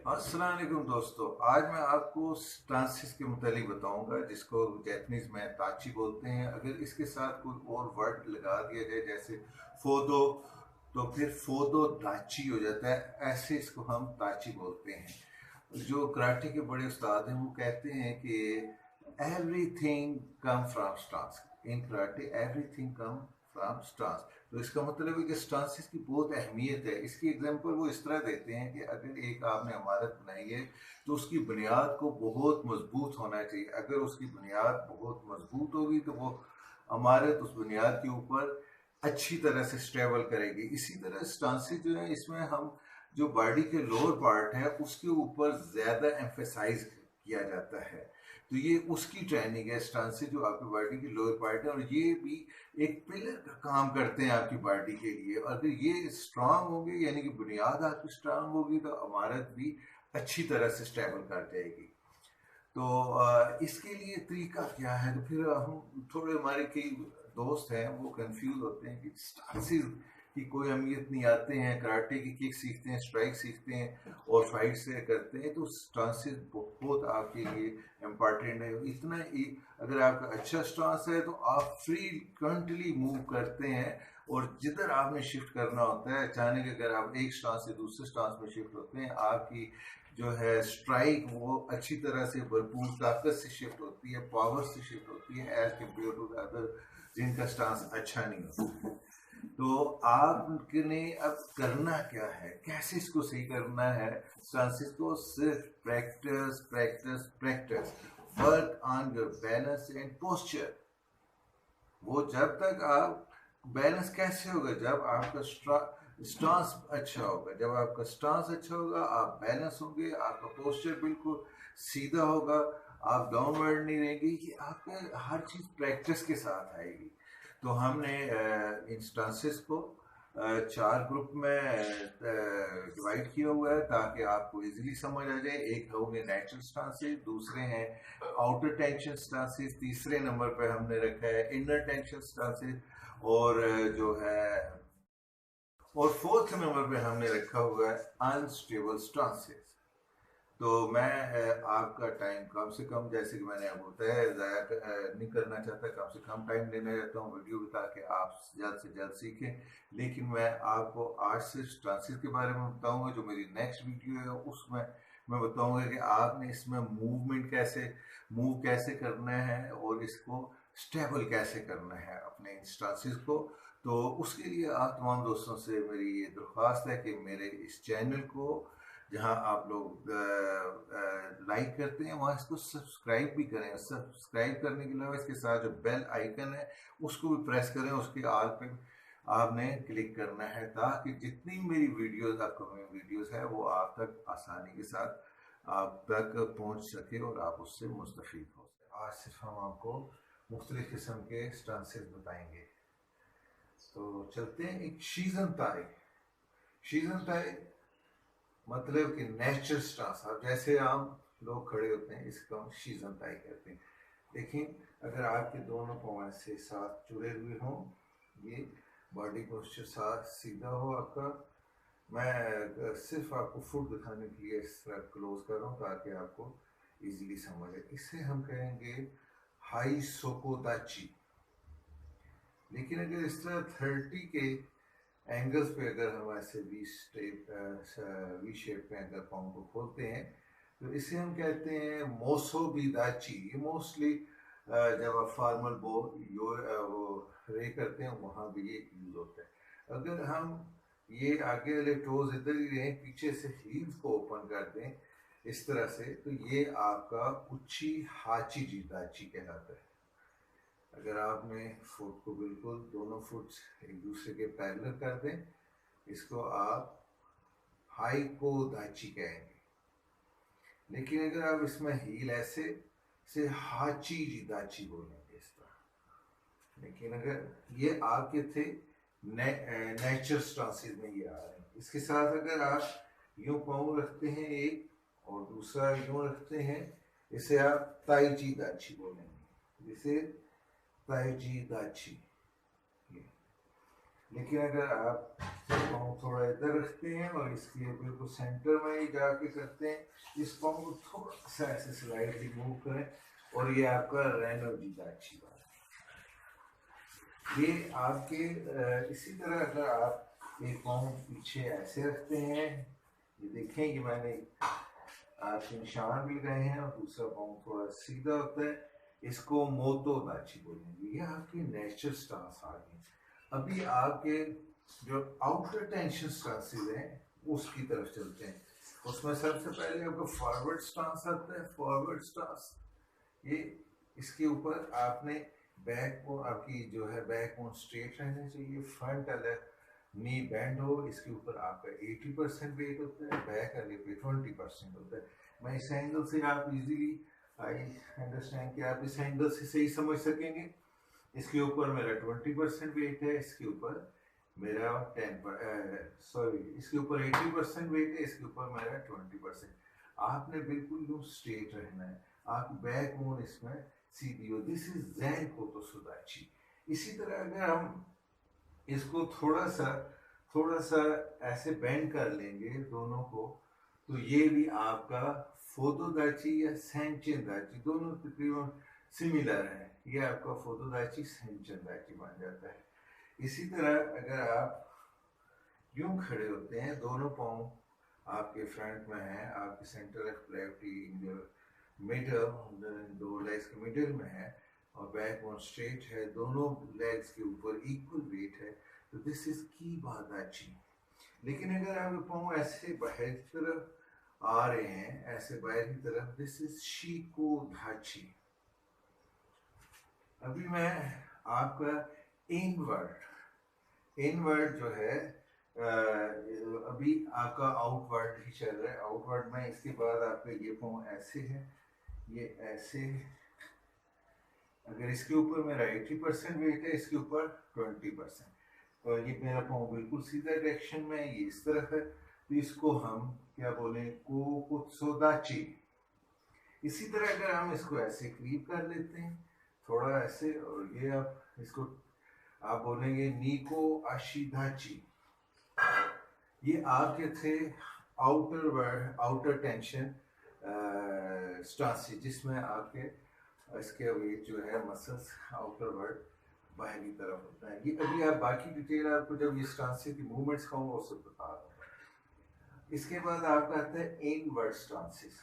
अस्सलाम वालेकुम दोस्तों। आज मैं आपको ट्रांसिस के मुतालिक बताऊंगा, जिसको जैपनीज में ताची बोलते हैं। अगर इसके साथ कोई और वर्ड लगा दिया जाए जैसे फोदो, तो फिर फोदो दाची हो जाता है। ऐसे इसको हम ताची बोलते हैं। जो कराटे के बड़े उस्ताद हैं वो कहते हैं कि everything come from stance. In karate everything come from stance. तो इसका मतलब है कि स्टांसिस की बहुत अहमियत है। इसकी एग्जांपल वो इस तरह देते हैं कि अगर एक आपने इमारत बनाई है तो उसकी बुनियाद को बहुत मजबूत होना चाहिए। अगर उसकी बुनियाद बहुत मजबूत होगी तो वो इमारत उस बुनियाद के ऊपर अच्छी तरह से स्टेबल करेगी। इसी तरह स्टांसिस जो है, इसमें हम जो बॉडी के लोअर पार्ट है उसके ऊपर ज्यादा एम्फेसाइज किया जाता है। तो ये उसकी ट्रेनिंग है। स्टांसिस जो आपकी बॉडी की लोअर पार्ट है, और ये भी एक पिलर का काम करते हैं आपकी बॉडी के लिए। अगर ये स्ट्रांग होंगे, यानी कि बुनियाद आपकी स्ट्रांग होगी, तो इमारत भी अच्छी तरह से स्टेबल कर जाएगी। तो इसके लिए तरीका क्या है? तो फिर हम थोड़े, हमारे कई दोस्त हैं वो कंफ्यूज होते हैं कि स्टांसिस की कोई अहमियत नहीं। आते हैं कराटे की किक सीखते हैं, स्ट्राइक सीखते हैं और फाइट से करते हैं, तो स्टांसिस बहुत आपके लिए इम्पॉर्टेंट है। इतना ही, अगर आपका अच्छा स्टांस है तो आप फ्रीक्वेंटली मूव करते हैं, और जिधर आपने शिफ्ट करना होता है अचानक, अगर आप एक स्टांस से दूसरे स्टांस में शिफ्ट होते हैं, आपकी जो है स्ट्राइक वो अच्छी तरह से भरपूर ताकत से शिफ्ट होती है, पावर से शिफ्ट होती है, एज कम्पेयर टू अदर जिनका स्टांस अच्छा नहीं होता। तो आपने अब करना क्या है, कैसे इसको सही करना है? स्टांसिस को सिर्फ practice practice practice, work on your balance and posture. वो जब तक आप बैलेंस कैसे होगा? जब आपका स्टांस अच्छा होगा। जब आपका स्टांस अच्छा होगा, आप बैलेंस होंगे, आपका पोस्चर बिल्कुल सीधा होगा, आप डाउनवर्ड नहीं रहेंगे। ये आपके हर चीज प्रैक्टिस के साथ आएगी। तो हमने इन स्टांसेस को चार ग्रुप में डिवाइड किया हुआ है ताकि आपको इजीली समझ आ जाए। एक होंगे नेचुरल स्टांसेस, दूसरे हैं आउटर टेंशन स्टांसेस, तीसरे नंबर पे हमने रखा है इनर टेंशन स्टांसेस, और जो है, और फोर्थ नंबर पे हमने रखा हुआ है अनस्टेबल स्टांसेस। तो मैं आपका टाइम कम से कम, जैसे कि मैंने आपको बताया, ज़ाया नहीं करना चाहता, कम से कम टाइम देना चाहता हूँ वीडियो को, ताकि आप जल्द से जल्द सीखें। लेकिन मैं आपको आज सिर्फ ट्रांसिस के बारे में बताऊंगा। जो मेरी नेक्स्ट वीडियो है उसमें मैं बताऊंगा कि आपने इसमें मूव कैसे करना है, और इसको स्टेबल कैसे करना है अपने इंस्टांसिस को। तो उसके लिए आप तमाम दोस्तों से मेरी ये दरख्वास्त है कि मेरे इस चैनल को, जहां आप लोग लाइक करते हैं, वहां इसको सब्सक्राइब भी करें। सब्सक्राइब करने के अलावा इसके साथ जो बेल आइकन है उसको भी प्रेस करें। उसके आल पे आपने क्लिक करना है, ताकि जितनी मेरी वीडियोस, अपकमिंग वीडियोस है, वो आप तक आसानी के साथ आप तक पहुंच सके और आप उससे मुस्तफीद हो। आज सिर्फ हम आपको मुख्तलिफ किस्म के स्टांसेस बताएंगे। तो चलते हैं। एक शीजन ताई। शीजन ताई मतलब कि नेचुरल स्टांस। अब जैसे आम लोग खड़े होते हैं, इसको हम शीजन ताई कहते हैं। देखिए, अगर आपके दोनों पाँव से साथ जुड़े हुए हों, ये बॉडी पोस्चर साथ सीधा हो आपका। मैं सिर्फ आपको फुट दिखाने के लिए इस तरह क्लोज कर रहा हूँ ताकि आपको इजीली समझ आए। इसे हम कहेंगे हाई सोकोदाची। लेकिन अगर इस तरह 30 के एंगल्स पे अगर हम ऐसे वी शेप में अगर पाँव को खोलते हैं, तो इसे हम कहते हैं मोसोबिदाची। ये मोस्टली जब आप फॉर्मल वो रे करते हैं, वहाँ भी ये यूज होता है। अगर हम ये आगे वाले टोज इधर ही रहें, पीछे से हील्स को ओपन कर दें इस तरह से, तो ये आपका उच्ची हाची जीदाची कहलाता है। अगर आपने फुट को बिल्कुल दोनों फुट एक दूसरे के पैरेलल कर दें, इसको आप हाइको दाची कहेंगे। लेकिन अगर आप इसमें हील ऐसे से हाची दाची बोलेंगे इस तरह। लेकिन अगर ये आपके थे नेचुरल स्टांसेस में ये आ रहे हैं। इसके साथ अगर आप यूं पाँव रखते हैं एक, और दूसरा यूं रखते हैं, इसे आप ताईची दाची बोलेंगे। जिसे ताईची दाची। लेकिन अगर आप पाँव थोड़ा इधर रखते हैं और इसके बिल्कुल सेंटर में ही जाके करते हैं, इस पाँव को थोड़ा सा ऐसे स्लाइडली मूव करें और ये आपका रैनो जी का अच्छी बात है। ये आपके इसी तरह अगर आप एक पाँव पीछे ऐसे रखते हैं, ये देखें कि मैंने आपके निशान भी लगाए हैं और दूसरा पाँव थोड़ा सीधा होता है, इसको मोतो दाची बोलेंगे। ये आपकी नेचुरल स्टांस आ गई। अभी आपके जो आउटर टेंशन स्टांसेस हैं उसकी तरफ चलते हैं। उसमें सबसे पहले आपका फॉरवर्ड स्टांस आता है। फॉरवर्ड स्टांस ये इसके ऊपर आपने बैक को आपकी जो है बैक बोन स्ट्रेट रहना चाहिए, फ्रंट अलग नी बैंड हो, इसके ऊपर आपका 80% वेट होता है, बैक अलग पे 20% होता है। मैं इस एंगल से आप इजीली आई अंडरस्टैंड कि आप इस एंगल से सही समझ सकेंगे। इसके ऊपर मेरा 20% वेट है, इसके ऊपर मेरा 80% वेट है, इसके ऊपर मेरा 20%। आपने बिल्कुल यूं स्ट्रेट रहना है, आप बैक बोन इसमें सीधी हो। दिस इज ज़ैन कोतो सुदाची। इसी तरह अगर हम इसको थोड़ा सा ऐसे बेंड कर लेंगे दोनों को, तो ये भी आपका फोतोदाची या सेंचन दाची दोनों तकरीबन सिमिलर है। ये आपका फोतोदाची सेंचन दाची बन जाता है। इसी तरह अगर आप यूं खड़े होते हैं, दोनों पाँव आपके फ्रंट में है, आपके सेंटर ऑफ ग्रेविटी मिडल, दो लेग्स के मिडल में है और बैक बोन स्ट्रेट है, दोनों लेग्स के ऊपर इक्वल वेट है, तो दिस इज की बात अच्छी। लेकिन अगर आप पाँव ऐसे बाहर की तरफ आ रहे हैं, ऐसे बाहर की तरफ, दिस इज शीको धाची। अभी मैं आपका इनवर्ड जो है अभी आपका आउटवर्ड ही चल रहा है। आउटवर्ड में इसके बाद आपका ये पाँव ऐसे है, ये ऐसे। अगर इसके ऊपर मेरा 80% वेट है, इसके ऊपर 20%, और ये मेरा पाँव बिल्कुल सीधा डायरेक्शन में है, ये इस तरफ है, तो इसको हम क्या बोलें, कोकुत्सोदाची। इसी तरह अगर हम इसको ऐसे क्रीप कर लेते हैं थोड़ा ऐसे, और ये आप इसको आप बोलेंगे नीको आशिदाची। ये आपके थे आउटर टेंशन स्टांस, जिसमें आपके इसके वेट जो है मसल्स आउटर वर्ड बाहर की तरफ होता है। ये अभी आप बाकी डिटेल आपको जब ये स्टांस की मूवमेंट्स कहूँगा उससे बता दूँगा। इसके बाद आपका आता है इनवर्ड स्टांसेस।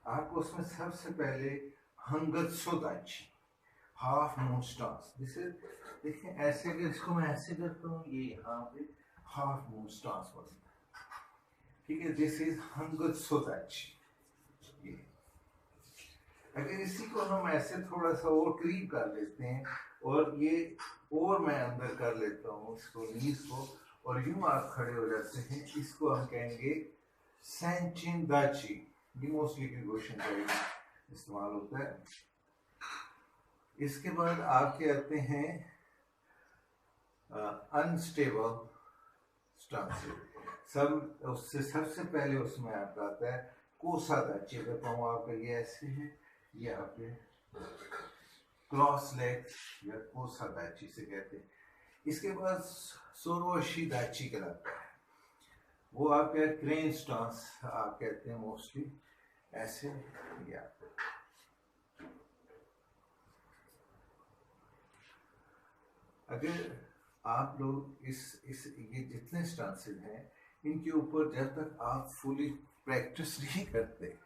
आपको उसमें सबसे पहले हंगत्सोदाची, हाफ मून स्टांस। जिसे देखिए ऐसे, अगर इसको मैं ऐसे करता हूँ, ये यहाँ पे हाफ मून स्टांस बनता है, ठीक है। दिस इज हंगत्सोदाची। ये अगर इसी को हम ऐसे थोड़ा सा और क्रीप कर लेते हैं और ये और मैं अंदर कर लेता हूँ इसको, नीज को, और यूं आप खड़े हो जाते हैं, इसको हम कहेंगे सैंचिन दाची। ये मोस्टली क्वेश्चन का इस्तेमाल होता है। इसके बाद आपके आते हैं अनस्टेबल स्टांस। उससे सबसे पहले उसमें आपका आता है कोसा दाची। अगर पाँव आपका ये ऐसे है, ये आपके क्रॉस लेग या कोसा दाची से कहते हैं। इसके बाद सोरोशी दाची कहलाता है, वो आपका क्रेन स्टांस आप कहते हैं मोस्टली ऐसे। या अगर आप लोग इस ये जितने स्टांसेस हैं, इनके ऊपर जब तक आप फुली प्रैक्टिस नहीं करते,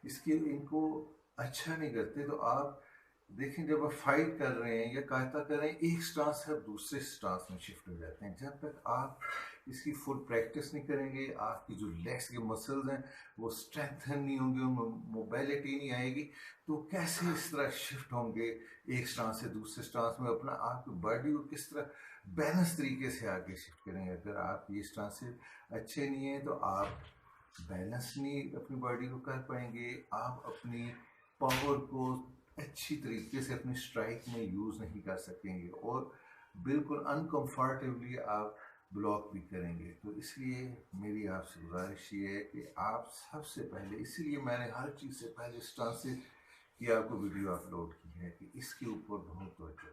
इसके इनको अच्छा नहीं करते, तो आप देखें जब आप फाइट कर रहे हैं या कायता कर रहे हैं, एक स्टांस से आप दूसरे स्टांस में शिफ्ट हो जाते हैं। जब तक आप इसकी फुल प्रैक्टिस नहीं करेंगे, आपकी जो लेग्स के मसल्स हैं वो स्ट्रेंथन नहीं होंगे, मोबिलिटी नहीं आएगी, तो कैसे इस तरह शिफ्ट होंगे एक स्टांस से दूसरे स्टांस में, अपना आपकी बॉडी को किस तरह बैलेंस तरीके से आगे शिफ्ट करेंगे। अगर आप ये स्टांस अच्छे नहीं हैं तो आप बैलेंस नहीं अपनी बॉडी को कर पाएंगे, आप अपनी पावर को अच्छी तरीके से अपनी स्ट्राइक में यूज़ नहीं कर सकेंगे और बिल्कुल अनकंफर्टेबली आप ब्लॉक भी करेंगे। तो इसलिए मेरी आपसे गुजारिश ये है कि आप सबसे पहले, इसीलिए मैंने हर चीज़ से पहले स्टांसेस की आपको वीडियो अपलोड की है कि इसके ऊपर बहुत तवज्जो